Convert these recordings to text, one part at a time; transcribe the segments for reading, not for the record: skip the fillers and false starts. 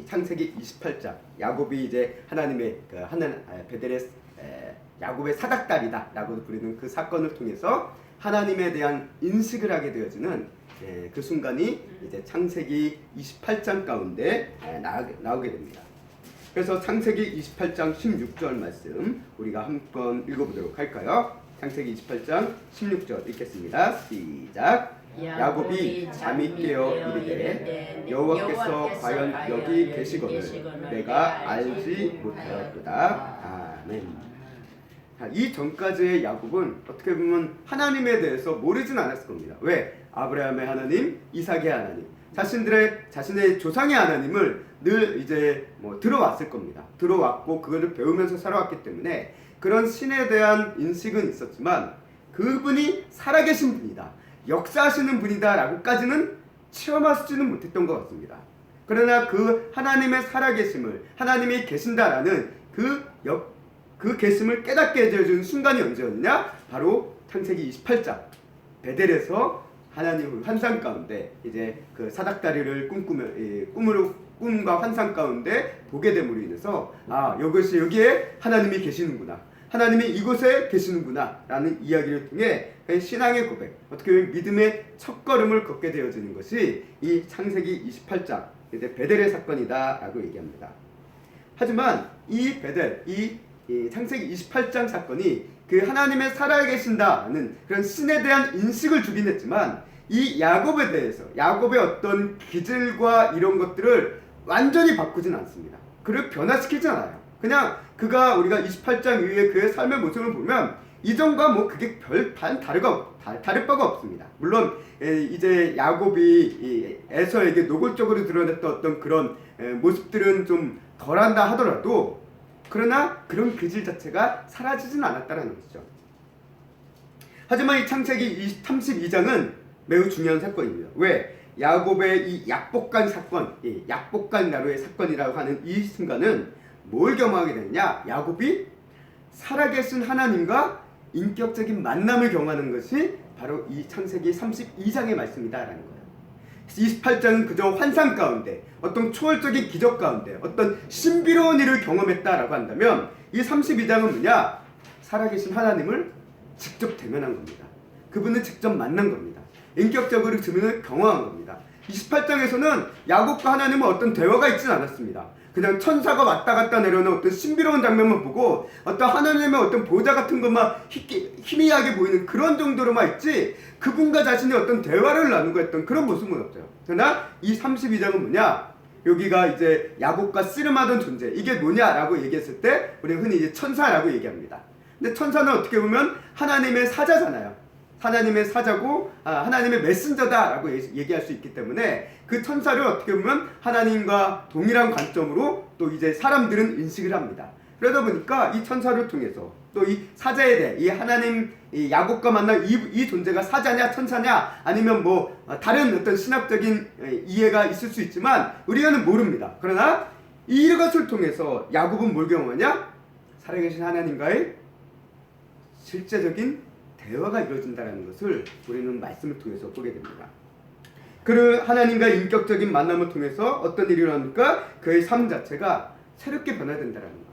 창세기 28장 야곱이 이제 하나님의 베델의 야곱의 사닥다리다라고 부르는 그 사건을 통해서 하나님에 대한 인식을 하게 되어지는 그 순간이 이제 창세기 28장 가운데 나오게 됩니다. 그래서 창세기 28장 16절 말씀 우리가 한번 읽어보도록 할까요? 창세기 28장 16절 읽겠습니다. 시작. 야곱이 잠이 깨어 이르되 여호와께서 과연 여기 계시거늘 내가 알지 못하였도다. 아멘. 이 전까지의 야곱은 어떻게 보면 하나님에 대해서 모르진 않았을 겁니다. 왜? 아브라함의 하나님, 이삭의 하나님, 자신의 조상의 하나님을 늘 이제 들어왔을 겁니다. 들어왔고 그거를 배우면서 살아왔기 때문에 그런 신에 대한 인식은 있었지만 그분이 살아계신 분이다, 역사하시는 분이다 라고까지는 체험하지는 못했던 것 같습니다. 그러나 그 하나님의 살아계심을, 하나님이 계신다라는 그 계심을 깨닫게 해주는 순간이 언제였냐? 바로 창세기 28장 베델에서 하나님의 환상 가운데 이제 그 사닥다리를 꿈과 환상 가운데 보게 됨으로 인해서 여기에 하나님이 계시는구나, 하나님이 이곳에 계시는구나 라는 이야기를 통해 신앙의 고백, 어떻게 보면 믿음의 첫걸음을 걷게 되어지는 것이 이 창세기 28장 이제 베델의 사건이다 라고 얘기합니다. 하지만 이 베델, 이 창세기 28장 사건이 그 하나님의 살아계신다는 그런 신에 대한 인식을 주긴 했지만 이 야곱에 대해서, 야곱의 어떤 기질과 이런 것들을 완전히 바꾸진 않습니다. 그를 변화시키진 않아요. 그냥 우리가 28장 이후에 그의 삶의 모습을 보면 이전과 그게 별반 다를 바가 없습니다. 물론 이제 야곱이 에서에게 노골적으로 드러냈던 어떤 그런 모습들은 좀 덜한다 하더라도 그러나 그런 기질 자체가 사라지진 않았다는 것이죠. 하지만 이 창세기 32장은 매우 중요한 사건입니다. 왜? 야곱의 이 약복간 사건, 약복간 나루의 사건이라고 하는 이 순간은 뭘 경험하게 되느냐? 야곱이 살아계신 하나님과 인격적인 만남을 경험하는 것이 바로 이 창세기 32장의 말씀이다라는 거예요. 28장은 그저 환상 가운데, 어떤 초월적인 기적 가운데, 어떤 신비로운 일을 경험했다라고 한다면 이 32장은 뭐냐? 살아계신 하나님을 직접 대면한 겁니다. 그분을 직접 만난 겁니다. 인격적으로 그분을 경험한 겁니다. 28장에서는 야곱과 하나님은 어떤 대화가 있지는 않았습니다. 그냥 천사가 왔다 갔다 내려오는 어떤 신비로운 장면만 보고 어떤 하나님의 어떤 보좌 같은 것만 희미하게 보이는 그런 정도로만 있지 그분과 자신이 어떤 대화를 나누고 했던 그런 모습은 없어요. 그러나 이 32장은 뭐냐? 여기가 이제 야곱과 씨름하던 존재, 이게 뭐냐라고 얘기했을 때 우리는 흔히 이제 천사라고 얘기합니다. 근데 천사는 어떻게 보면 하나님의 사자잖아요. 하나님의 사자고 하나님의 메신저다라고 얘기할 수 있기 때문에 그 천사를 어떻게 보면 하나님과 동일한 관점으로 또 이제 사람들은 인식을 합니다. 그러다 보니까 이 천사를 통해서 또 이 사자에 대해 이 하나님, 이 야곱과 만난 이 존재가 사자냐 천사냐 아니면 다른 어떤 신학적인 이해가 있을 수 있지만 우리는 모릅니다. 그러나 이것을 통해서 야곱은 뭘 경험하냐? 살아계신 하나님과의 실제적인 대화가 이루어진다는 것을 우리는 말씀을 통해서 보게 됩니다. 그 하나님과 인격적인 만남을 통해서 어떤 일이 일어납니까? 그의 삶 자체가 새롭게 변화된다는 거예요.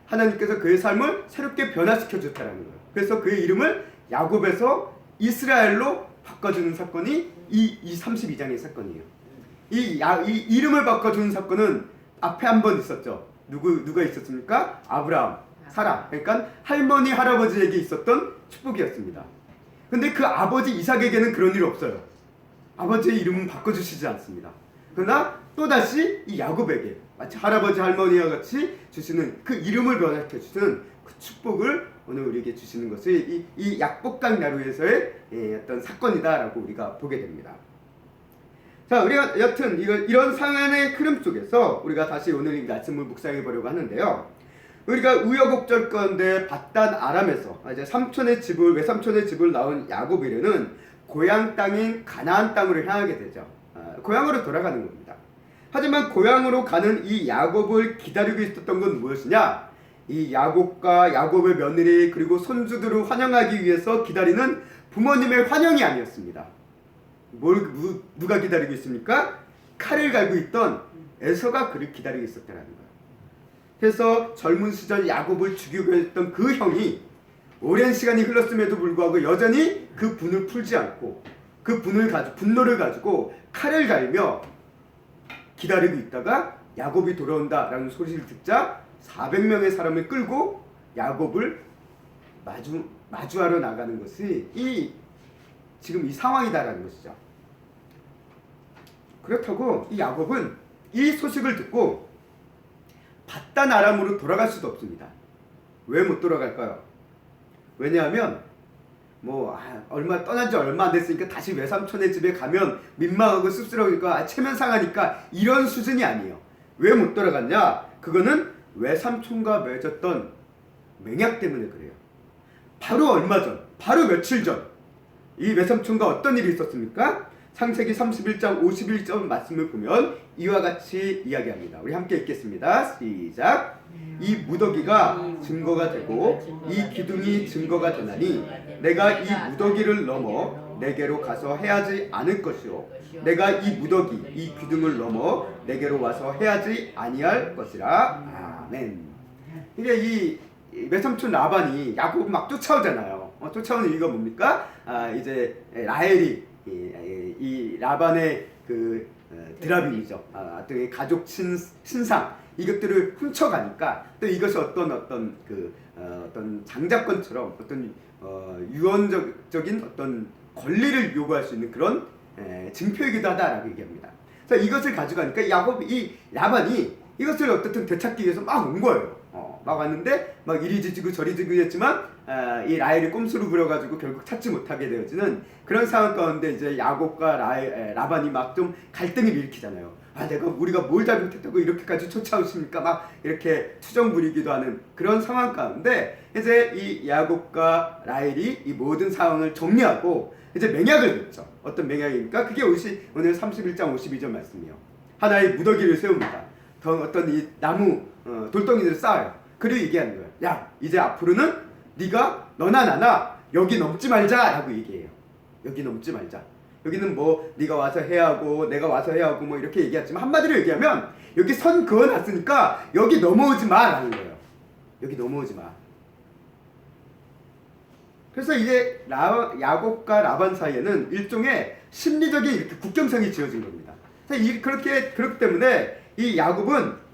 하나님께서 그의 삶을 새롭게 변화시켜 줬다는 거예요. 그래서 그의 이름을 야곱에서 이스라엘로 바꿔주는 사건이 이 32장의 사건이에요. 이 이름을 바꿔주는 사건은 앞에 한 번 있었죠. 누가 있었습니까? 아브라함, 사라. 그러니까 할머니, 할아버지에게 있었던 축복이었습니다. 근데 그 아버지 이삭에게는 그런 일이 없어요. 아버지의 이름은 바꿔주시지 않습니다. 그러나 또다시 이 야곱에게 마치 할아버지, 할머니와 같이 주시는 그 이름을 변화시켜 주시는 그 축복을 오늘 우리에게 주시는 것이 이 약복강 나루에서의 어떤 사건이다라고 우리가 보게 됩니다. 자, 우리가 여튼 이런 상황의 흐름 속에서 우리가 다시 오늘 이 말씀을 묵상해 보려고 하는데요. 우리가 우여곡절 가운데 밧단 아람에서 이제 외삼촌의 집을 나온 야곱이는 고향 땅인 가나안 땅으로 향하게 되죠. 고향으로 돌아가는 겁니다. 하지만 고향으로 가는 이 야곱을 기다리고 있었던 건 무엇이냐? 이 야곱과 야곱의 며느리 그리고 손주들을 환영하기 위해서 기다리는 부모님의 환영이 아니었습니다. 누가 기다리고 있습니까? 칼을 갈고 있던 에서가 그를 기다리고 있었다는 거예요. 그래서 젊은 시절 야곱을 죽이고 했던 그 형이 오랜 시간이 흘렀음에도 불구하고 여전히 그 분을 풀지 않고 그 분노를 가지고 칼을 갈며 기다리고 있다가 야곱이 돌아온다라는 소리를 듣자 400명의 사람을 끌고 야곱을 마주하러 나가는 것이 지금 이 상황이다라는 것이죠. 그렇다고 이 야곱은 이 소식을 듣고 바단 아람으로 돌아갈 수도 없습니다. 왜 못 돌아갈까요? 왜냐하면 떠난 지 얼마 안 됐으니까 다시 외삼촌의 집에 가면 민망하고 씁쓸하니까 체면 상하니까 이런 수준이 아니에요. 왜 못 돌아갔냐? 그거는 외삼촌과 맺었던 맹약 때문에 그래요. 바로 얼마 전, 바로 며칠 전 이 외삼촌과 어떤 일이 있었습니까? 창세기 31장 51절 말씀을 보면 이와 같이 이야기합니다. 우리 함께 읽겠습니다. 시작. 이 무더기가 증거가 되고 이 기둥이 증거가 되나니 내가 이 무더기를 넘어 내게로 가서 해하지 않을 것이요 내가 이 무더기 이 기둥을 넘어 내게로 와서 해하지 아니할 것이라. 아멘. 이게 이 외삼촌 라반이 야곱 막 쫓아오잖아요. 쫓아오는 이유가 뭡니까? 이제 라헬이 이 라반의 그 드라빔이죠. 어떤 가족 신상 이것들을 훔쳐가니까 또 이것이 어떤 장자권처럼 어떤 유언적인 어떤 권리를 요구할 수 있는 그런 증표이기도 하다라고 얘기합니다. 그래서 이것을 가져가니까 이 라반이 이것을 어떻든 되찾기 위해서 막 온 거예요. 막 왔는데 막 이리 지지고 저리 지지고 했지만 이 라헬이 꼼수를 부려가지고 결국 찾지 못하게 되어지는 그런 상황 가운데 이제 야곱과 라반이 막 좀 갈등을 일으키잖아요. 우리가 뭘 잘못했다고 이렇게까지 쫓아오십니까? 막 이렇게 투정 부리기도 하는 그런 상황 가운데 이제 이 야곱과 라헬이 이 모든 상황을 정리하고 이제 맹약을 맺죠. 어떤 맹약입니까? 그게 오늘 31장 52절 말씀이에요. 하나의 무더기를 세웁니다. 어떤 이 나무 돌덩이들을 쌓아요. 그리고 얘기하는 거예요. 야, 이제 앞으로는 네가 너나 나나 여기 넘지 말자라고 얘기해요. 여기 넘지 말자. 여기는 네가 와서 해야 하고 내가 와서 해야 하고 이렇게 얘기하지만 한마디로 얘기하면 여기 선 그어놨으니까 여기 넘어오지 마라는 거예요. 여기 넘어오지 마. 그래서 이제 야곱과 라반 사이에는 일종의 심리적인 이렇게 국경선이 지어진 겁니다. 그렇기 때문에 이 야곱은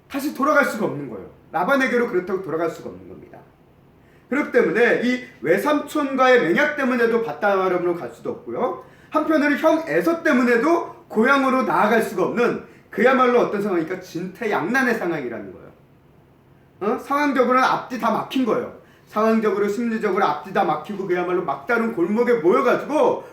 다시 돌아갈 수가 없는 거예요. 라반에게로 그렇다고 돌아갈 수가 없는 겁니다. 그렇기 때문에 이 외삼촌과의 맹약 때문에도 바단 아람으로 갈 수도 없고요. 한편으로 형 에서 때문에도 고향으로 나아갈 수가 없는 그야말로 어떤 상황이니까 진퇴양난의 상황이라는 거예요. 상황적으로는 앞뒤 다 막힌 거예요. 상황적으로 심리적으로 앞뒤 다 막히고 그야말로 막다른 골목에 몰려가지고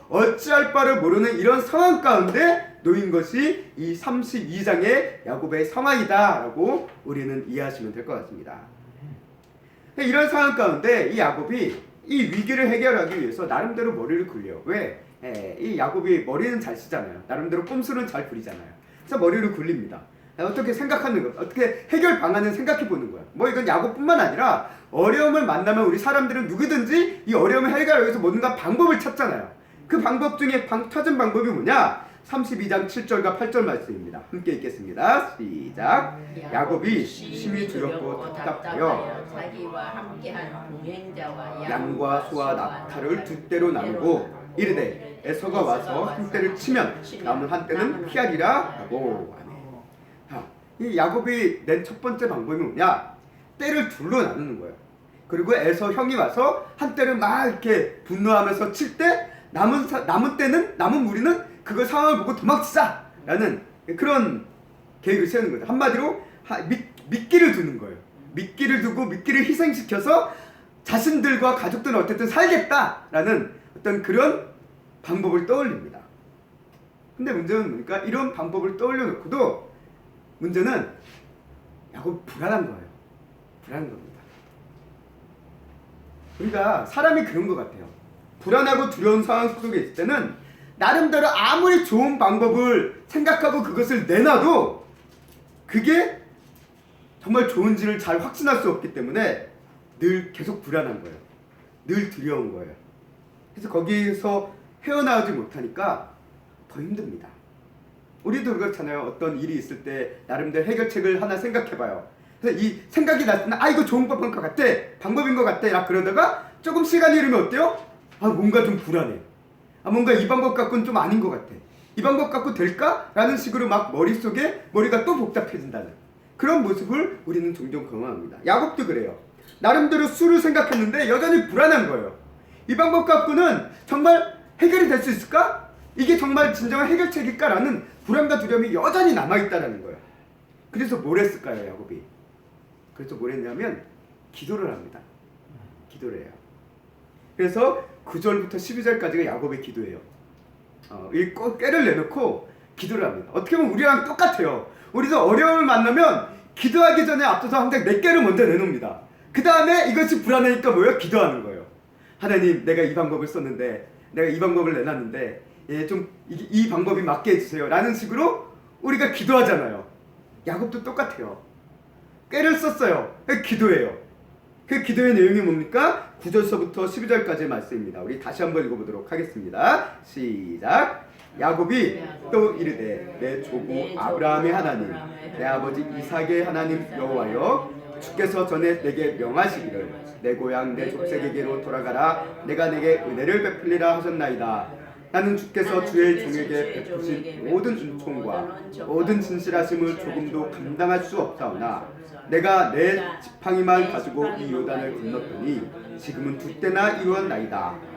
어찌할 바를 모르는 이런 상황 가운데 놓인 것이 이 32장의 야곱의 상황이다라고 우리는 이해하시면 될 것 같습니다. 이런 상황 가운데 이 야곱이 이 위기를 해결하기 위해서 나름대로 머리를 굴려요. 왜? 이 야곱이 머리는 잘 쓰잖아요. 나름대로 꼼수는 잘 부리잖아요. 그래서 머리를 굴립니다. 어떻게 생각하는 거, 어떻게 해결 방안을 생각해 보는 거야. 이건 야곱뿐만 아니라 어려움을 만나면 우리 사람들은 누구든지 이 어려움을 해결하기 위해서 뭔가 방법을 찾잖아요. 그 방법 중에 찾은 방법이 뭐냐? 32장 7절과 8절 말씀입니다. 함께 읽겠습니다. 시작. 야곱이 심히 두렵고 답답하여 자기와 함께한 동행자와 양과 소와 낙타를 두 떼로 나누고 이르되 에서가 와서 한 떼를 치면 남은 한 떼는 피하리라 하고. 이 야곱이 낸 첫 번째 방법이 뭐냐? 떼를 둘로 나누는 거예요. 그리고 에서 형이 와서 한 떼를 막 이렇게 분노하면서 칠 때 남은 무리는 그걸 상황을 보고 도망치자라는 그런 계획을 세우는 거죠. 한마디로 미끼를 두는 거예요. 미끼를 두고 미끼를 희생시켜서 자신들과 가족들은 어쨌든 살겠다라는 어떤 그런 방법을 떠올립니다. 근데 문제는 뭡니까? 이런 방법을 떠올려 놓고도 문제는 야곱 불안한 거예요. 불안한 겁니다. 우리가 사람이 그런 것 같아요. 불안하고 두려운 상황 속에 있을 때는 나름대로 아무리 좋은 방법을 생각하고 그것을 내놔도 그게 정말 좋은지를 잘 확신할 수 없기 때문에 늘 계속 불안한 거예요. 늘 두려운 거예요. 그래서 거기에서 헤어나오지 못하니까 더 힘듭니다. 우리도 그렇잖아요. 어떤 일이 있을 때 나름대로 해결책을 하나 생각해봐요. 그래서 이 생각이 났을 때 이거 좋은 방법인 것 같아, 방법인 것 같아 라 그러다가 조금 시간이 흐르면 어때요? 뭔가 좀 불안해. 뭔가 이 방법 갖고는 좀 아닌 것 같아. 이 방법 갖고 될까? 라는 식으로 막 머릿속에 머리가 또 복잡해진다는 그런 모습을 우리는 종종 경험합니다. 야곱도 그래요. 나름대로 수를 생각했는데 여전히 불안한 거예요. 이 방법 갖고는 정말 해결이 될 수 있을까? 이게 정말 진정한 해결책일까라는 불안과 두려움이 여전히 남아있다는 거예요. 그래서 뭘 했을까요, 야곱이? 그래서 뭘 했냐면 기도를 합니다. 기도를 해요. 그래서 9절부터 12절까지가 야곱의 기도예요. 이 꾀를 내놓고 기도를 합니다. 어떻게 보면 우리랑 똑같아요. 우리도 어려움을 만나면 기도하기 전에 앞서서 항상 내 꾀를 먼저 내놓습니다. 그 다음에 이것이 불안하니까 뭐예요? 기도하는 거예요. 하나님, 내가 이 방법을 썼는데, 내가 이 방법을 내놨는데 이 방법이 맞게 해주세요 라는 식으로 우리가 기도하잖아요. 야곱도 똑같아요. 꾀를 썼어요. 기도해요. 그 기도의 내용이 뭡니까? 9절서부터 12절까지의 말씀입니다. 우리 다시 한번 읽어보도록 하겠습니다. 시작. 야곱이 또 이르되 내 조부 아브라함의 하나님, 내 아버지 이삭의 하나님 여호와여, 주께서 전에 내게 명하시기를 내 고향 내 족속에게로 돌아가라, 내가 내게 은혜를 베풀리라 하셨나이다. 나는 주께서 주의 종에게 베푸신 모든 은총과 모든 진실하심을 조금도 감당할 수 없사오나 내가 내 지팡이만 가지고 이 요단을 건넜더니 지금은 두 때나 이루었나이다.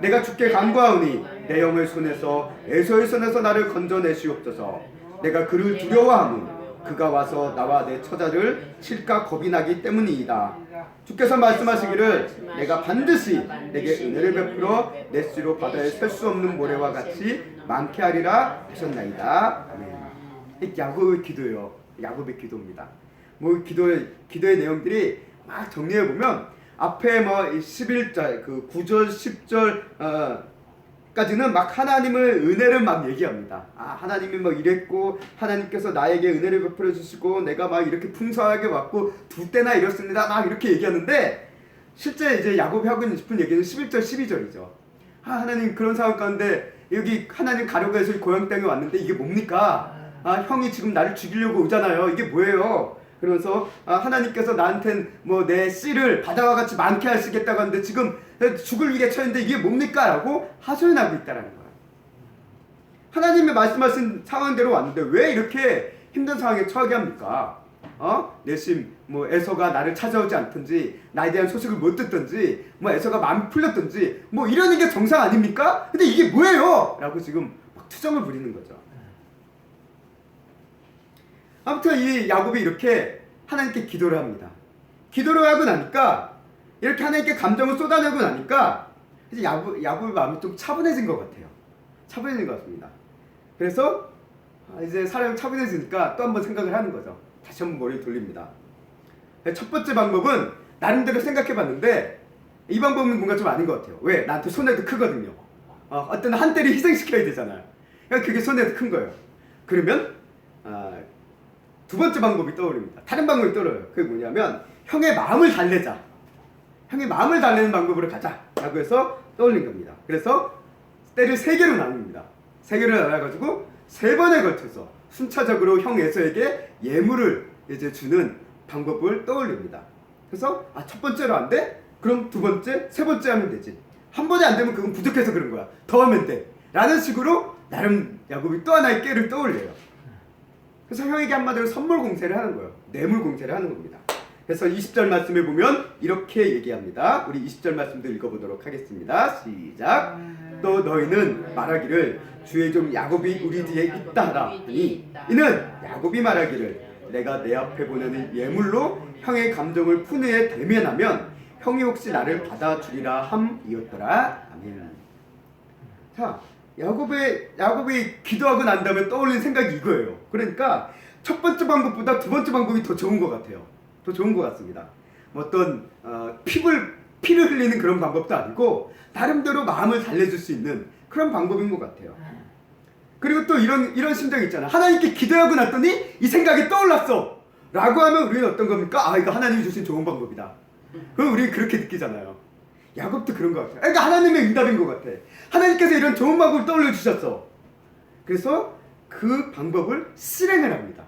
내가 주께 간구하오니 내 영의 손에서 에서의 손에서 나를 건져내시옵소서. 내가 그를 두려워함은 그가 와서 나와 내 처자를 칠까 겁이 나기 때문이이다. 주께서 말씀하시기를 내가 반드시 내게 은혜를 베풀어 내 씨로 바다에 셀 수 없는 모래와 같이 많게 하리라 하셨나이다. 아멘. 야곱의 기도예요. 야곱의 기도입니다. 기도의 내용들이 막 정리해 보면 앞에 11절, 9절, 10절 까지는 막 하나님의 은혜를 막 얘기합니다. 하나님이 이랬고 하나님께서 나에게 은혜를 베풀어 주시고 내가 막 이렇게 풍성하게 왔고 두 때나 이렇습니다. 막 이렇게 얘기하는데 실제 이제 야곱이 하고 싶은 얘기는 11절, 12절이죠. 하나님 그런 상황 가운데 여기 하나님 가려고 해서 고향 땅에 왔는데 이게 뭡니까? 형이 지금 나를 죽이려고 오잖아요. 이게 뭐예요? 그러면서 하나님께서 나한텐 내 씨를 바다와 같이 많게 하시겠다고 하는데 지금 죽을 위기에 처했는데 이게 뭡니까? 라고 하소연하고 있다는 거예요. 하나님의 말씀하신 상황대로 왔는데 왜 이렇게 힘든 상황에 처하게 합니까? 내심 에서가 나를 찾아오지 않든지 나에 대한 소식을 못 듣든지 에서가 마음이 풀렸든지 이러는 게 정상 아닙니까? 근데 이게 뭐예요? 라고 지금 막 투정을 부리는 거죠. 아무튼 이 야곱이 이렇게 하나님께 기도를 합니다. 기도를 하고 나니까 이렇게 하나님께 감정을 쏟아내고 나니까 이제 야곱의 마음이 좀 차분해진 것 같아요. 차분해진 것 같습니다. 그래서 이제 사람이 차분해지니까 또 한번 생각을 하는 거죠. 다시 한번 머리를 돌립니다. 첫 번째 방법은 나름대로 생각해봤는데 이 방법은 뭔가 좀 아닌 것 같아요. 왜? 나한테 손해도 크거든요. 어떤 한 때를 희생시켜야 되잖아요. 그러니까 그게 손해도 큰 거예요. 그러면 두 번째 방법이 떠오릅니다. 다른 방법이 떠올라요. 그게 뭐냐면 형의 마음을 달래자. 형의 마음을 달래는 방법으로 가자 라고 해서 떠올린 겁니다. 그래서 때를 3개로 나눕니다. 3개로 나눠가지고 3번에 걸쳐서 순차적으로 형 에서에게 예물을 이제 주는 방법을 떠올립니다. 그래서 첫 번째로 안 돼? 그럼 두 번째, 세 번째 하면 되지. 한 번에 안 되면 그건 부족해서 그런 거야. 더 하면 돼. 라는 식으로 나름 야곱이 또 하나의 깨를 떠올려요. 그래서 형에게 한마디로 선물 공세를 하는 거예요. 뇌물 공세를 하는 겁니다. 그래서 20절 말씀에 보면 이렇게 얘기합니다. 우리 20절 말씀도 읽어보도록 하겠습니다. 시작. 또 너희는 말하기를 주의 종 야곱이 우리 뒤에 있다 하라 하니 이는 야곱이 말하기를 내가 내 앞에 보내는 예물로 형의 감정을 푸느에 대면하면 형이 혹시 나를 받아주리라 함이었더라. 아멘. 자, 야곱이 기도하고 난 다음에 떠올린 생각이 이거예요. 그러니까 첫 번째 방법보다 두 번째 방법이 더 좋은 것 같아요. 더 좋은 것 같습니다. 어떤 피를 흘리는 그런 방법도 아니고 나름대로 마음을 달래줄 수 있는 그런 방법인 것 같아요. 그리고 또 이런 심정이 있잖아. 하나님께 기도하고 났더니 이 생각이 떠올랐어 라고 하면 우리는 어떤 겁니까? 이거 하나님이 주신 좋은 방법이다. 그럼 우리 그렇게 느끼잖아요. 야곱도 그런 것 같아요. 그러니까 하나님의 응답인 것 같아. 하나님께서 이런 좋은 방법을 떠올려 주셨어. 그래서 그 방법을 실행을 합니다.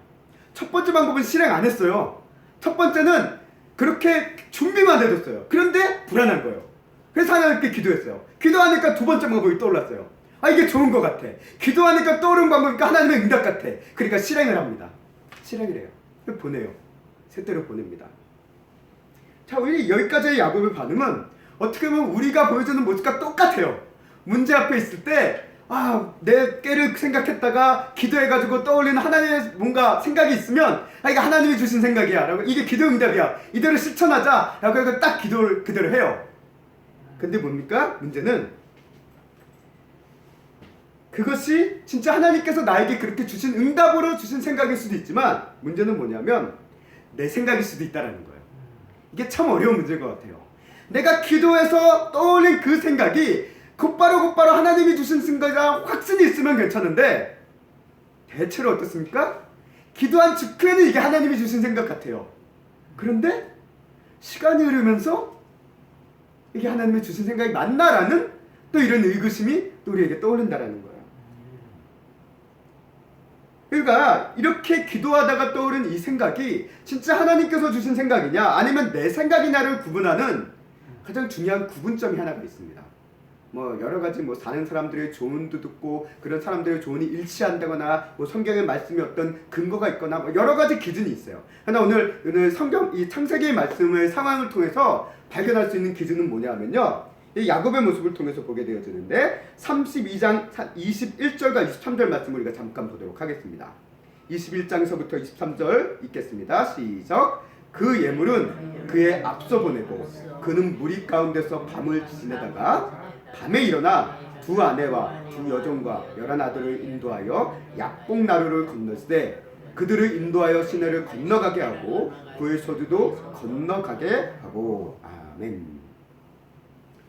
첫 번째 방법은 실행 안 했어요. 첫 번째는 그렇게 준비만 해뒀어요. 그런데 불안한 거예요. 그래서 하나님께 기도했어요. 기도하니까 두 번째 방법이 떠올랐어요. 아, 이게 좋은 것 같아. 기도하니까 떠오른 방법이니까 하나님의 응답 같아. 그러니까 실행을 합니다. 실행을 해요. 보내요. 셋대로 보냅니다. 자, 우리 여기까지의 야곱의 반응은 어떻게 보면 우리가 보여주는 모습과 똑같아요. 문제 앞에 있을 때 내 깨를 생각했다가 기도해가지고 떠올리는 하나님의 뭔가 생각이 있으면 이거 하나님이 주신 생각이야 라고, 이게 기도 응답이야, 이대로 실천하자 라고 딱 기도를 그대로 해요. 근데 뭡니까? 문제는 그것이 진짜 하나님께서 나에게 그렇게 주신 응답으로 주신 생각일 수도 있지만, 문제는 뭐냐면 내 생각일 수도 있다는 거예요. 이게 참 어려운 문제인 것 같아요. 내가 기도해서 떠올린 그 생각이 곧바로 하나님이 주신 생각이랑 확신이 있으면 괜찮은데, 대체로 어떻습니까? 기도한 직후에는 이게 하나님이 주신 생각 같아요. 그런데 시간이 흐르면서 이게 하나님이 주신 생각이 맞나라는 또 이런 의구심이 또 우리에게 떠오른다라는 거예요. 그러니까 이렇게 기도하다가 떠오른 이 생각이 진짜 하나님께서 주신 생각이냐 아니면 내 생각이냐를 구분하는 가장 중요한 구분점이 하나가 있습니다. 여러 가지 사는 사람들의 조언도 듣고 그런 사람들의 조언이 일치한다거나 성경의 말씀이 어떤 근거가 있거나 여러 가지 기준이 있어요. 그러나 오늘 성경 이 창세기의 말씀의 상황을 통해서 발견할 수 있는 기준은 뭐냐면요, 이 야곱의 모습을 통해서 보게 되어지는데 32장 21절과 23절 말씀을 우리가 잠깐 보도록 하겠습니다. 21장에서부터 23절 읽겠습니다. 시작. 그 예물은 그의 앞서 보내고 그는 무리 가운데서 밤을 지내다가 밤에 일어나 두 아내와 두 여종과 11아들을 인도하여 약봉나루를 건너시되 그들을 인도하여 시내를 건너가게 하고 그의 소주도 건너가게 하고. 아멘.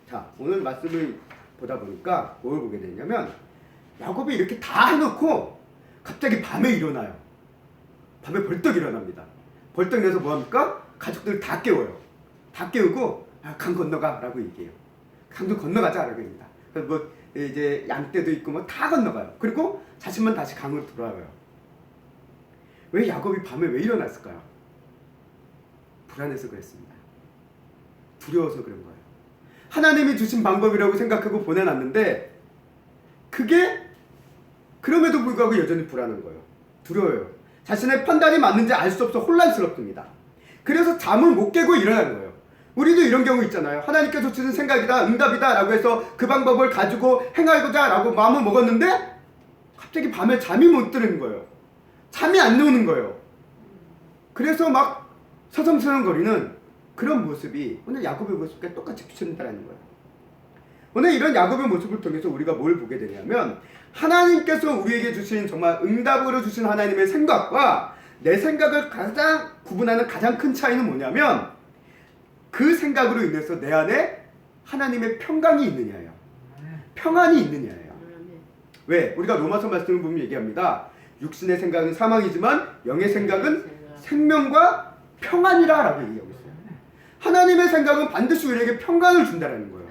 자, 오늘 말씀을 보다 보니까 뭘 보게 되냐면, 야곱이 이렇게 다 해놓고 갑자기 밤에 일어나요. 밤에 벌떡 일어납니다. 벌떡 일어나서 뭐합니까? 가족들 다 깨워요. 다 깨우고 강 건너가 라고 얘기해요. 강도 건너가자 라고 합니다. 그래서 이제 양떼도 있고 다 건너가요. 그리고 자신만 다시 강으로 돌아와요. 왜 야곱이 밤에 왜 일어났을까요? 불안해서 그랬습니다. 두려워서 그런 거예요. 하나님이 주신 방법이라고 생각하고 보내놨는데 그게 그럼에도 불구하고 여전히 불안한 거예요. 두려워요. 자신의 판단이 맞는지 알 수 없어 혼란스럽습니다. 그래서 잠을 못 깨고 일어나는 거예요. 우리도 이런 경우 있잖아요. 하나님께서 주신 생각이다, 응답이다 라고 해서 그 방법을 가지고 행하고자 라고 마음을 먹었는데 갑자기 밤에 잠이 못 드는 거예요. 잠이 안 오는 거예요. 그래서 막 서성서성거리는 그런 모습이 오늘 야곱의 모습과 똑같이 비춰진다는 거예요. 오늘 이런 야곱의 모습을 통해서 우리가 뭘 보게 되냐면, 하나님께서 우리에게 주신 정말 응답으로 주신 하나님의 생각과 내 생각을 가장 구분하는 가장 큰 차이는 뭐냐면, 그 생각으로 인해서 내 안에 하나님의 평강이 있느냐예요. 평안이 있느냐예요. 왜? 우리가 로마서 말씀을 보면 얘기합니다. 육신의 생각은 사망이지만 영의 생각은 생명과 평안이라 라고 얘기하고 있어요. 하나님의 생각은 반드시 우리에게 평강을 준다는 거예요.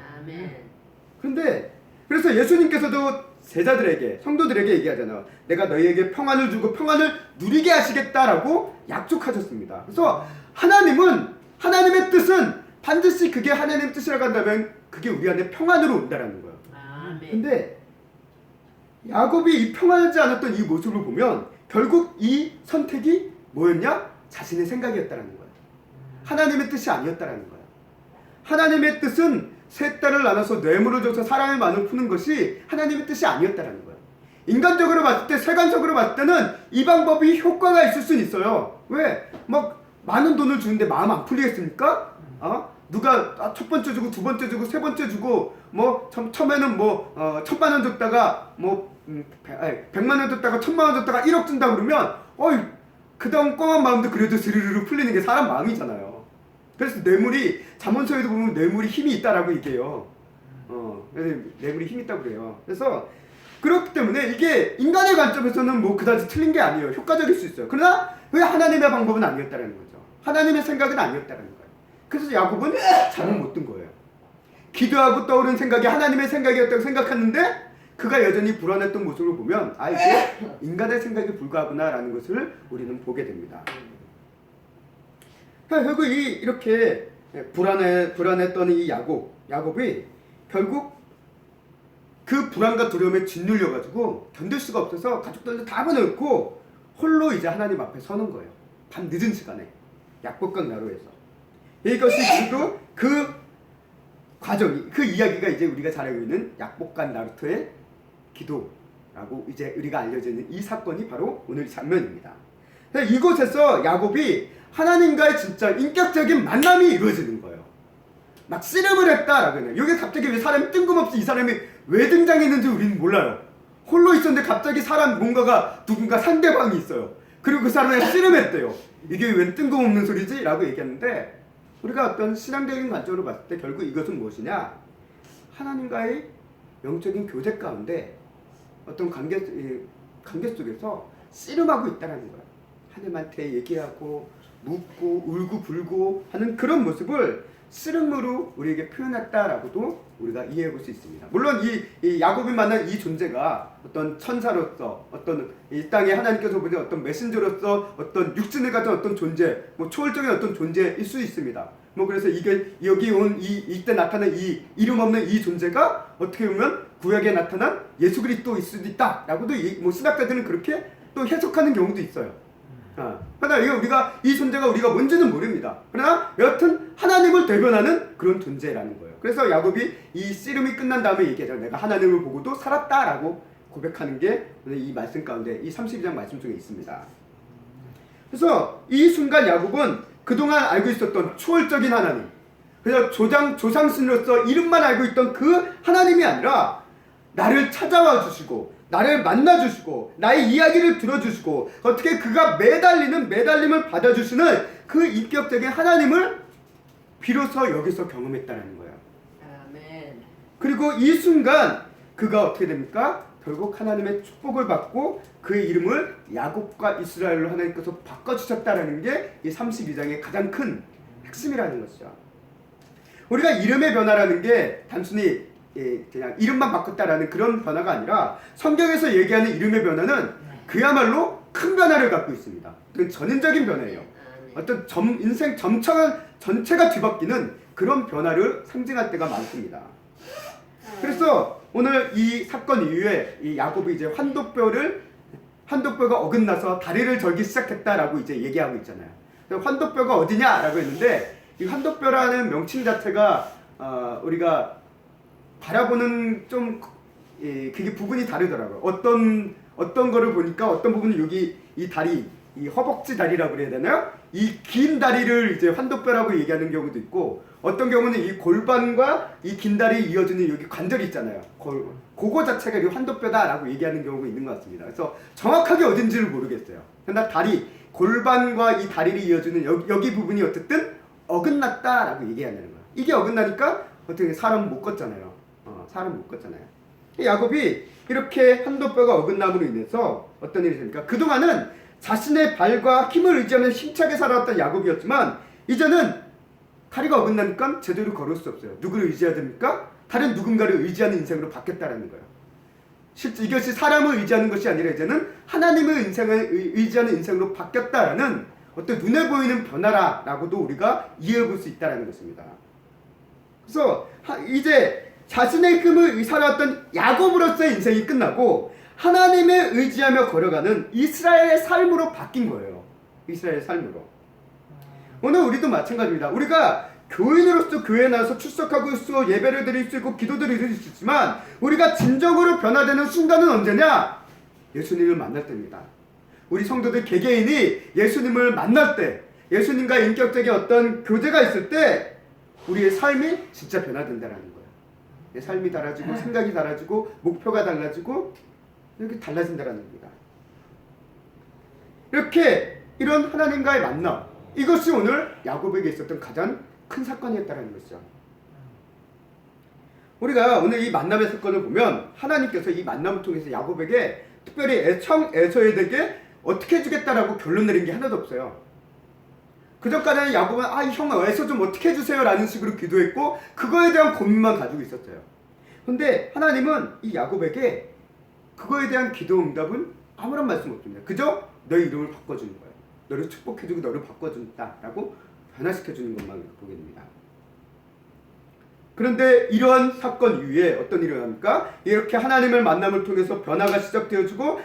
그런데 그래서 예수님께서도 제자들에게, 성도들에게 얘기하잖아요. 내가 너희에게 평안을 주고 평안을 누리게 하시겠다라고 약속하셨습니다. 그래서 하나님의 뜻은 반드시 그게 하나님의 뜻이라고 한다면 그게 우리 안에 평안으로 온다라는 거예요. 근데 야곱이 이 평안하지 않았던 이 모습을 보면 결국 이 선택이 뭐였냐? 자신의 생각이었다라는 거예요. 하나님의 뜻이 아니었다라는 거예요. 하나님의 뜻은 세 딸을 나눠서 뇌물을 줘서 사람의 마음을 푸는 것이 하나님의 뜻이 아니었다라는 거예요. 인간적으로 봤을 때, 세간적으로 봤을 때는 이 방법이 효과가 있을 수는 있어요. 왜? 많은 돈을 주는데 마음 안 풀리겠습니까? 누가 첫 번째 주고 두 번째 주고 세 번째 주고 처음에는 1,000만 원 줬다가 100만 원 줬다가 1,000만 원 줬다가 1억 준다 그러면 그다음 꽁한 마음도 그래도 스르르르 풀리는 게 사람 마음이잖아요. 그래서 뇌물이, 잠언서에도 보면 뇌물이 힘이 있다라고 얘기해요. 그래서 뇌물이 힘이 있다고 그래요. 그래서 그렇기 때문에 이게 인간의 관점에서는 그다지 틀린 게 아니에요. 효과적일 수 있어요. 그러나 왜 하나님의 방법은 아니었다라는 거죠. 하나님의 생각은 아니었다라는 거예요. 그래서 야곱은 잠을 못 든 거예요. 기도하고 떠오른 생각이 하나님의 생각이었다고 생각했는데 그가 여전히 불안했던 모습을 보면 아 이게 인간의 생각에 불과하구나라는 것을 우리는 보게 됩니다. 결국 이렇게 불안했던 이 야곱이 결국 그 불안과 두려움에 짓눌려가지고 견딜 수가 없어서 가족들도 다 보내놓고 홀로 이제 하나님 앞에 서는 거예요. 밤 늦은 시간에 약복강 나루에서. 이것이 그리고 그 과정이 그 이야기가 이제 우리가 잘 알고 있는 약복강 나루터의 기도라고 이제 우리가 알려지는 이 사건이 바로 오늘 장면입니다. 이곳에서 야곱이 하나님과의 진짜 인격적인 만남이 이루어지는 거예요. 막 씨름을 했다라고 해요. 여기 갑자기 왜 사람이 뜬금없이 이 사람이 왜 등장했는지 우리는 몰라요. 홀로 있었는데 갑자기 누군가 상대방이 있어요. 그리고 그 사람이 씨름했대요. 이게 웬 뜬금없는 소리지? 라고 얘기했는데 우리가 어떤 신앙적인 관점으로 봤을 때 결국 이것은 무엇이냐? 하나님과의 영적인 교제 가운데 어떤 관계 속에서 씨름하고 있다는 거예요. 하나님한테 얘기하고 묻고 울고 불고 하는 그런 모습을 씨름으로 우리에게 표현했다라고도 우리가 이해해 볼 수 있습니다. 물론 이 야곱이 만난 이 존재가 어떤 천사로서 어떤 이 땅에 하나님께서 보신 어떤 메신저로서 어떤 육신을 가진 어떤 존재, 뭐 초월적인 어떤 존재일 수 있습니다. 뭐 그래서 이게 여기 온 이때 나타난 이 이름 없는 이 존재가 어떻게 보면 구약에 나타난 예수 그리스도일 수도 있다라고도 뭐 신학자들은 그렇게 또 해석하는 경우도 있어요. 그러나 우리가 이 존재가 우리가 뭔지는 모릅니다. 그러나 여하튼 하나님을 대변하는 그런 존재라는 거예요. 그래서 야곱이 이 씨름이 끝난 다음에 얘기하죠. 내가 하나님을 보고도 살았다라고 고백하는 게 오늘 이 말씀 가운데 이 32장 말씀 중에 있습니다. 그래서 이 순간 야곱은 그동안 알고 있었던 초월적인 하나님, 그냥 조상신으로서 이름만 알고 있던 그 하나님이 아니라 나를 찾아와 주시고 나를 만나주시고 나의 이야기를 들어주시고 어떻게 그가 매달림을 받아주시는 그 인격적인 하나님을 비로소 여기서 경험했다는 거예요. 아멘. 그리고 이 순간 그가 어떻게 됩니까? 결국 하나님의 축복을 받고 그의 이름을 야곱과 이스라엘로 하나님께서 바꿔주셨다는 게 이 32장의 가장 큰 핵심이라는 것이죠. 우리가 이름의 변화라는 게 단순히 그냥 이름만 바꿨다라는 그런 변화가 아니라 성경에서 얘기하는 이름의 변화는 그야말로 큰 변화를 갖고 있습니다. 그건 전인적인 변화예요. 어떤 인생 전체가 뒤바뀌는 그런 변화를 상징할 때가 많습니다. 그래서 오늘 이 사건 이후에 이 야곱이 이제 환도뼈가 어긋나서 다리를 절기 시작했다라고 이제 얘기하고 있잖아요. 환도뼈가 어디냐라고 했는데 이 환도뼈라는 명칭 자체가 우리가 바라보는 좀 그게 부분이 다르더라고요. 어떤 거를 보니까 어떤 부분이 여기 이 다리, 이 허벅지 다리라고 그래야 되나요? 이 긴 다리를 이제 환도뼈라고 얘기하는 경우도 있고 어떤 경우는 이 골반과 이 긴 다리 이어지는 여기 관절이 있잖아요. 그거 자체가 이 환도뼈다라고 얘기하는 경우가 있는 것 같습니다. 그래서 정확하게 어딘지를 모르겠어요. 그러나 골반과 이 다리를 이어주는 여기 부분이 어쨌든 어긋났다라고 얘기하는 거예요. 이게 어긋나니까 어떻게 사람은 못 걷잖아요. 사람 못 걷잖아요. 야곱이 이렇게 환도뼈가 어긋남으로 인해서 어떤 일이 됩니까? 그동안은 자신의 발과 힘을 의지하며 힘차게 살아왔던 야곱이었지만 이제는 다리가 어긋나니까 제대로 걸을 수 없어요. 누구를 의지해야 됩니까? 다른 누군가를 의지하는 인생으로 바뀌었다는 거예요. 실제 이것이 사람을 의지하는 것이 아니라 이제는 하나님을 의지하는 인생으로 바뀌었다라는 어떤 눈에 보이는 변화라고도 우리가 이해해 볼 수 있다는 것입니다. 그래서 이제 자신의 힘을 살아왔던 야곱으로서의 인생이 끝나고 하나님을 의지하며 걸어가는 이스라엘의 삶으로 바뀐 거예요. 이스라엘의 삶으로. 오늘 우리도 마찬가지입니다. 우리가 교인으로서 교회에 나와서 출석하고 있고 예배를 드릴 수 있고 기도를 드릴 수 있지만 우리가 진정으로 변화되는 순간은 언제냐? 예수님을 만날 때입니다. 우리 성도들 개개인이 예수님을 만날 때, 예수님과 인격적인 어떤 교제가 있을 때 우리의 삶이 진짜 변화된다는 거예요. 내 삶이 달라지고 생각이 달라지고 목표가 달라지고 이렇게 달라진다는 겁니다. 이렇게 이런 하나님과의 만남, 이것이 오늘 야곱에게 있었던 가장 큰 사건이었다는 것이죠. 우리가 오늘 이 만남의 사건을 보면 하나님께서 이 만남을 통해서 야곱에게 특별히 에서에게 어떻게 해주겠다라고 결론 내린 게 하나도 없어요. 그전까지는 야곱은 형 에서 좀 어떻게 해주세요 라는 식으로 기도했고 그거에 대한 고민만 가지고 있었어요. 근데 하나님은 이 야곱에게 그거에 대한 기도 응답은 아무런 말씀 없습니다. 그저 너의 이름을 바꿔주는 거예요. 너를 축복해주고 너를 바꿔준다라고 변화시켜주는 것만 보게 됩니다. 그런데 이러한 사건 이후에 어떤 일이 일어납니까? 이렇게 하나님을 만남을 통해서 변화가 시작되어지자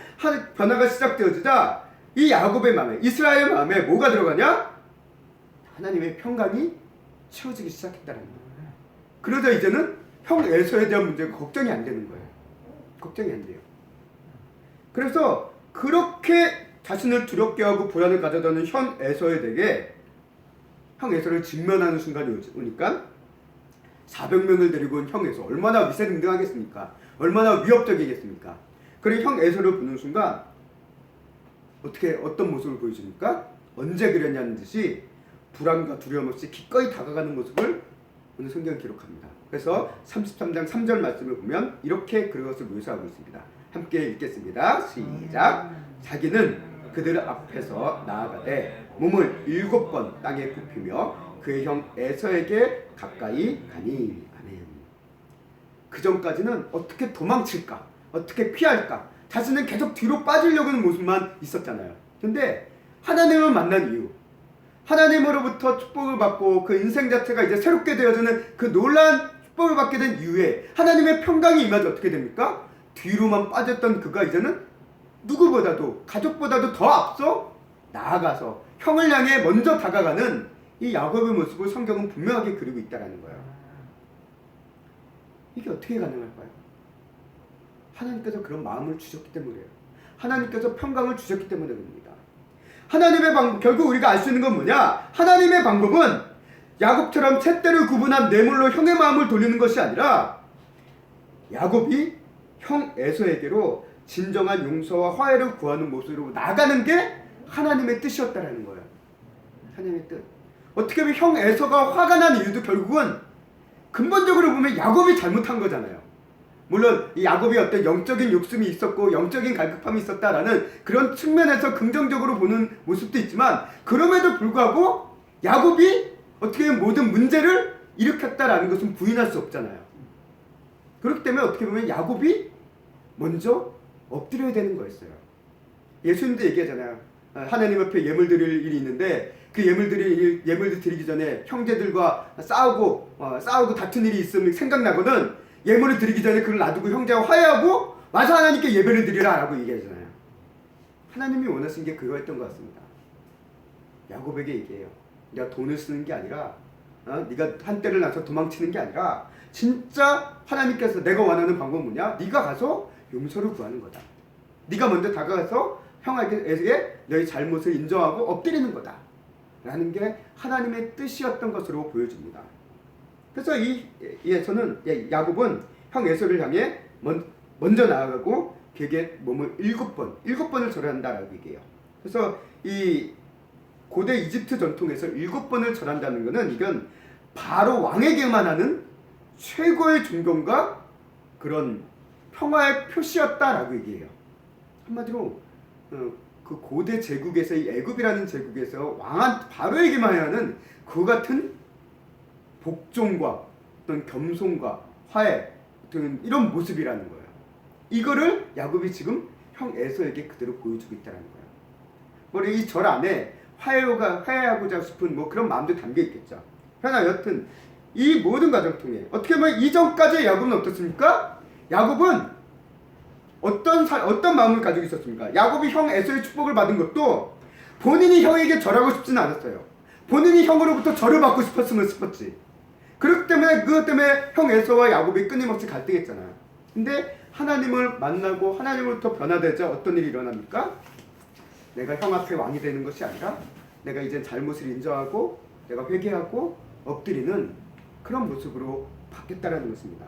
이 야곱의 마음에, 이스라엘 마음에 뭐가 들어가냐? 하나님의 평강이 채워지기 시작했다는 거예요. 그러자 이제는 형 에서에 대한 문제가 걱정이 안 되는 거예요. 걱정이 안 돼요. 그래서 그렇게 자신을 두렵게 하고 불안을 가져다는 형 에서에게 형 에서를 직면하는 순간이 오니까 400명을 데리고 온 형 에서 얼마나 위세등등하겠습니까? 얼마나 위협적이겠습니까? 그리고 형 에서를 보는 순간 어떤 모습을 보여줍니까? 언제 그랬냐는 듯이 불안과 두려움 없이 기꺼이 다가가는 모습을 오늘 성경이 기록합니다. 그래서 33장 3절 말씀을 보면 이렇게 그것을 묘사하고 있습니다. 함께 읽겠습니다. 시작. 자기는 그들 앞에서 나아가되 몸을 7번 땅에 굽히며 그의 형 에서에게 가까이 가니. 아멘. 그 전까지는 어떻게 도망칠까? 어떻게 피할까? 자신은 계속 뒤로 빠지려고 하는 모습만 있었잖아요. 근데 하나님을 만난 이후, 하나님으로부터 축복을 받고 그 인생 자체가 이제 새롭게 되어지는 그 놀라운 축복을 받게 된 이후에 하나님의 평강이 임하지 어떻게 됩니까? 뒤로만 빠졌던 그가 이제는 누구보다도 가족보다도 더 앞서 나아가서 형을 향해 먼저 다가가는 이 야곱의 모습을 성경은 분명하게 그리고 있다는 거예요. 이게 어떻게 가능할까요? 하나님께서 그런 마음을 주셨기 때문이에요. 하나님께서 평강을 주셨기 때문에 그럽니다. 하나님의 방법, 결국 우리가 알 수 있는 건 뭐냐? 하나님의 방법은 야곱처럼 셋대를 구분한 뇌물로 형의 마음을 돌리는 것이 아니라 야곱이 형 에서에게로 진정한 용서와 화해를 구하는 모습으로 나가는 게 하나님의 뜻이었다라는 거예요. 하나님의 뜻. 어떻게 보면 형 에서가 화가 난 이유도 결국은 근본적으로 보면 야곱이 잘못한 거잖아요. 물론 이 야곱이 어떤 영적인 욕심이 있었고 영적인 갈급함이 있었다라는 그런 측면에서 긍정적으로 보는 모습도 있지만 그럼에도 불구하고 야곱이 어떻게 보면 모든 문제를 일으켰다라는 것은 부인할 수 없잖아요. 그렇기 때문에 어떻게 보면 야곱이 먼저 엎드려야 되는 거였어요. 예수님도 얘기하잖아요. 하나님 앞에 예물 드릴 일이 있는데 그 예물 드리기 전에 형제들과 싸우고 다툰 일이 있으면 생각나거든. 예물을 드리기 전에 그걸 놔두고 형제와 화해하고 와서 하나님께 예배를 드리라 라고 얘기하잖아요. 하나님이 원하신 게 그거였던 것 같습니다. 야곱에게 얘기해요. 네가 돈을 쓰는 게 아니라 네가 한때를 나서 도망치는 게 아니라 진짜 하나님께서 내가 원하는 방법은 뭐냐? 네가 가서 용서를 구하는 거다. 네가 먼저 다가가서 형에게 너의 잘못을 인정하고 엎드리는 거다 라는 게 하나님의 뜻이었던 것으로 보여집니다. 그래서 이에서는 야곱은 형 에서를 향해 먼저 나아가고 그에게 몸을 7번을 절한다라고 얘기해요. 그래서 이 고대 이집트 전통에서 7번을 절한다는 것은 이건 바로 왕에게만 하는 최고의 존경과 그런 평화의 표시였다라고 얘기해요. 한마디로 그 고대 제국에서 이 애굽이라는 제국에서 왕한 바로에게만 해야 하는 그 같은 복종과 어떤 겸손과 화해 어떤 이런 모습이라는 거예요. 이거를 야곱이 지금 형 에서에게 그대로 보여주고 있다는 거예요. 물론 이 절 안에 화해하고자 싶은 뭐 그런 마음도 담겨 있겠죠. 그러나 여튼 이 모든 과정 통해 어떻게 보면 이전까지의 야곱은 어떻습니까? 야곱은 어떤 마음을 가지고 있었습니까? 야곱이 형 에서의 축복을 받은 것도 본인이 형에게 절하고 싶지는 않았어요. 본인이 형으로부터 절을 받고 싶었지. 그렇기 때문에 그것 때문에 형 에서와 야곱이 끊임없이 갈등했잖아요. 근데 하나님을 만나고 하나님으로부터 변화되자 어떤 일이 일어납니까? 내가 형 앞에 왕이 되는 것이 아니라 내가 이제 잘못을 인정하고 내가 회개하고 엎드리는 그런 모습으로 바뀌었다는 것입니다.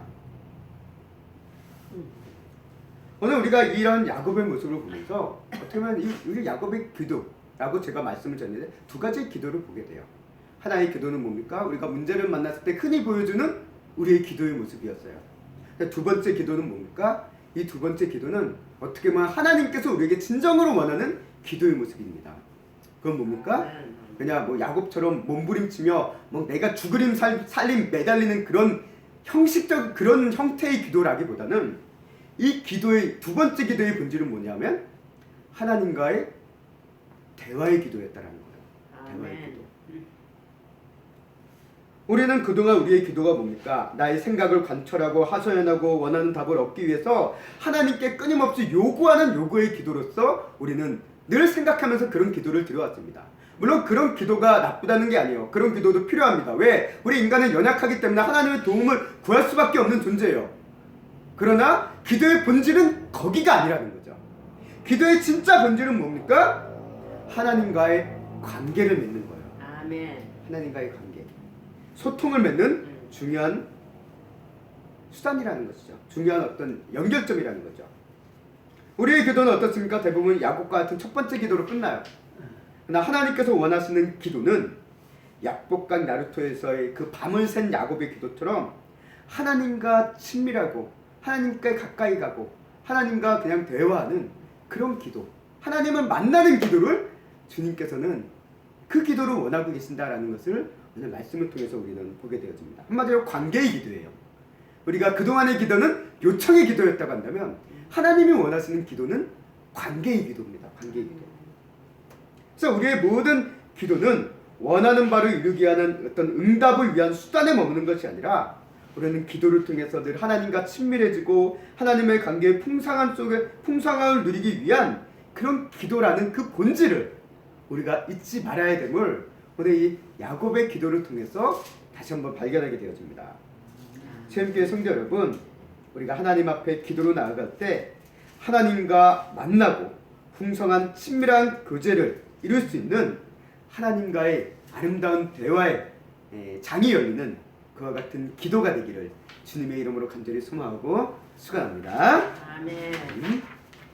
오늘 우리가 이런 야곱의 모습을 보면서 어떻게 보면 이 야곱의 기도라고 제가 말씀을 드렸는데 두 가지의 기도를 보게 돼요. 하나의 기도는 뭡니까? 우리가 문제를 만났을 때 흔히 보여주는 우리의 기도의 모습이었어요. 두 번째 기도는 뭡니까? 이 두 번째 기도는 어떻게 보면 하나님께서 우리에게 진정으로 원하는 기도의 모습입니다. 그건 뭡니까? 그냥 뭐 야곱처럼 몸부림치며 뭐 내가 죽으림 살림 매달리는 그런 형식적 그런 형태의 기도라기보다는 이 기도의 두 번째 기도의 본질은 뭐냐면 하나님과의 대화의 기도였다라는 거예요. 대화의 아멘. 기도. 우리는 그동안 우리의 기도가 뭡니까? 나의 생각을 관철하고 하소연하고 원하는 답을 얻기 위해서 하나님께 끊임없이 요구하는 요구의 기도로서 우리는 늘 생각하면서 그런 기도를 드려왔습니다. 물론 그런 기도가 나쁘다는 게 아니에요. 그런 기도도 필요합니다. 왜? 우리 인간은 연약하기 때문에 하나님의 도움을 구할 수밖에 없는 존재예요. 그러나 기도의 본질은 거기가 아니라는 거죠. 기도의 진짜 본질은 뭡니까? 하나님과의 관계를 맺는 거예요. 아멘. 하나님과의 관계. 소통을 맺는 중요한 수단이라는 것이죠. 중요한 어떤 연결점이라는 거죠. 우리의 기도는 어떻습니까? 대부분 야곱과 같은 첫 번째 기도로 끝나요. 그러나 하나님께서 원하시는 기도는 약복강 나루토에서의 그 밤을 샌 야곱의 기도처럼 하나님과 친밀하고 하나님께 가까이 가고 하나님과 그냥 대화하는 그런 기도, 하나님을 만나는 기도를 주님께서는 그 기도를 원하고 계신다라는 것을 오늘 말씀을 통해서 우리는 보게 되어집니다. 한마디로 관계의 기도예요. 우리가 그동안의 기도는 요청의 기도였다고 한다면 하나님이 원하시는 기도는 관계의 기도입니다. 관계의 기도. 그래서 우리의 모든 기도는 원하는 바를 이루기 위한 어떤 응답을 위한 수단에 머무는 것이 아니라 우리는 기도를 통해서 늘 하나님과 친밀해지고 하나님의 관계의 풍성함을 누리기 위한 그런 기도라는 그 본질을 우리가 잊지 말아야 됨을 오늘 이 야곱의 기도를 통해서 다시 한번 발견하게 되어집니다. 체험교회 성도 여러분, 우리가 하나님 앞에 기도로 나아갈 때 하나님과 만나고 풍성한 친밀한 교제를 이룰 수 있는 하나님과의 아름다운 대화의 장이 열리는 그와 같은 기도가 되기를 주님의 이름으로 간절히 소망하고 축원합니다. 아멘.